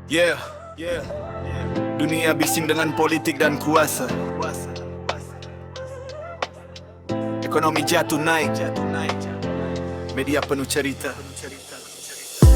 Yeah, dunia bising dengan politik dan kuasa. Ekonomi jatuh naik, media penuh cerita.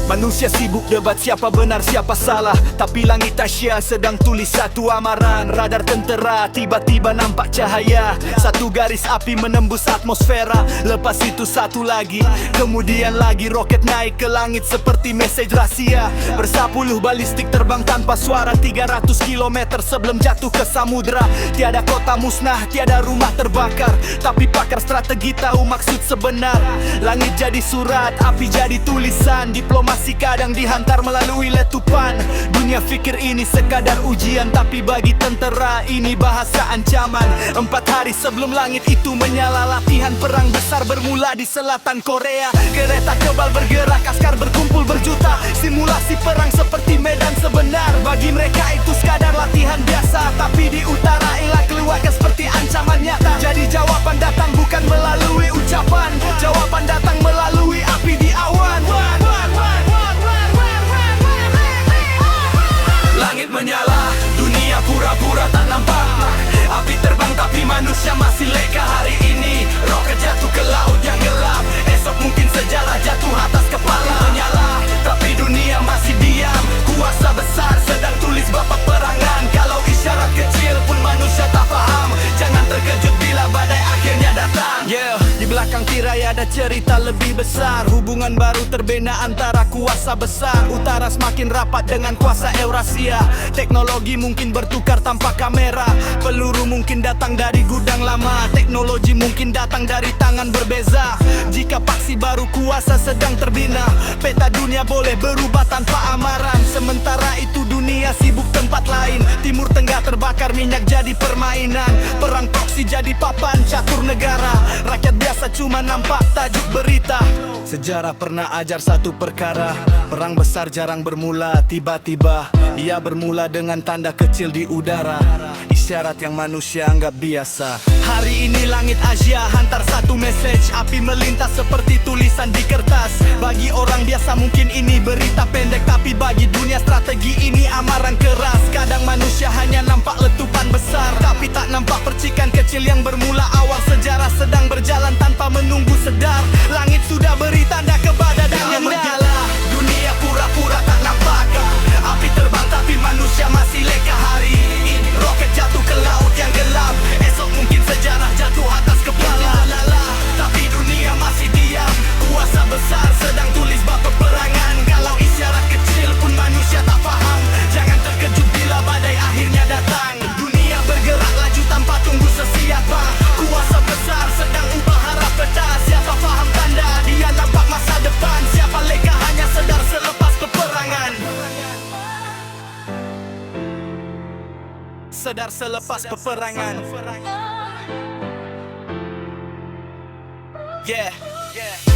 Manusia sibuk debat siapa benar siapa salah, tapi langit Asia sedang tulis satu amaran. Radar tentera tiba-tiba nampak cahaya, satu garis api menembus atmosfera. Lepas itu satu lagi, kemudian lagi roket naik ke langit seperti mesej rahasia. Bersapuluh balistik terbang tanpa suara 300 km sebelum jatuh ke samudra. Tiada kota musnah, tiada rumah terbakar, tapi pakar strategi tahu maksud sebenar. Langit jadi surat, api jadi tulisan. Diplomasi kadang dihantar melalui letupan. Dunia fikir ini sekadar ujian, tapi bagi tentera ini bahasa ancaman. 4 hari sebelum langit itu menyala, latihan perang besar bermula di selatan Korea. Kereta kebal bergerak, askar berkumpul berjuta. Simulasi perang seperti medan sebenar. Bagi mereka itu sekadar latihan biasa, tapi di utara Ila keluarga seperti ancaman nyata. Jadi jawaban datang bukan melalui ucapan, jawaban datang melalui api di awan. Langit menyala, dunia pura-pura tak nampak. Api terbang tapi manusia masih leka hari ini. Roket jatuh ke laut yang gelap, esok mungkin sejarah jatuh atas kepala. Menyala, tapi dunia masih diam. Kuasa besar sedang tulis bab peperangan. Kalau isyarat kecil pun manusia tak paham, jangan terkejut bila badai akhirnya datang. Di belakang tirai ada cerita lebih besar. Hubungan baru terbina antara kuasa besar. Utara semakin rapat dengan kuasa Eurasia. Teknologi mungkin bertukar tanpa kamera. Peluru mungkin datang dari gudang lama. Teknologi mungkin datang dari tangan berbeza. Jika paksi baru kuasa sedang terbina, peta dunia boleh berubah tanpa amaran. Sementara itu dunia sibuk tempat lain. Timur Tengah terbakar, minyak jadi permainan. Perang proksi jadi papan catur negara. Rakyat biasa cuma nampak tajuk berita. Sejarah pernah ajar satu perkara, perang besar jarang bermula tiba-tiba. Ia bermula dengan tanda kecil di udara, isyarat yang manusia anggap biasa. Hari ini langit Asia hantar satu message. Api melintas seperti tulisan di kertas. Bagi orang biasa mungkin ini berita pendek, tapi bagi dunia strategi ini amaran keras. Kadang manusia hanya nampak letupan besar, tapi tak nampak percikan kecil yang bermula awal. Sejarah sedang berjalan tanpa menunggu sedar. Langit sudah beri tanda kepada dan menyala. Dunia pura-pura tak nampak. Api terbang tapi manusia masih leka hari ini. Roket jatuh ke laut yang gelap, esok mungkin sejarah jatuh atas kepala. Tapi dunia masih diam. Kuasa besar sedang tulis bab peperangan. Kalau isyarat kecil pun manusia tak faham, jangan terkejut bila badai akhirnya datang. Dunia bergerak laju tanpa tunggu sesiapa. Kuasa besar sedang ubah arah peta. Siapa faham tanda, dia nampak masa depan. Siapa leka hanya sedar selepas peperangan. Sedar selepas peperangan. Yeah.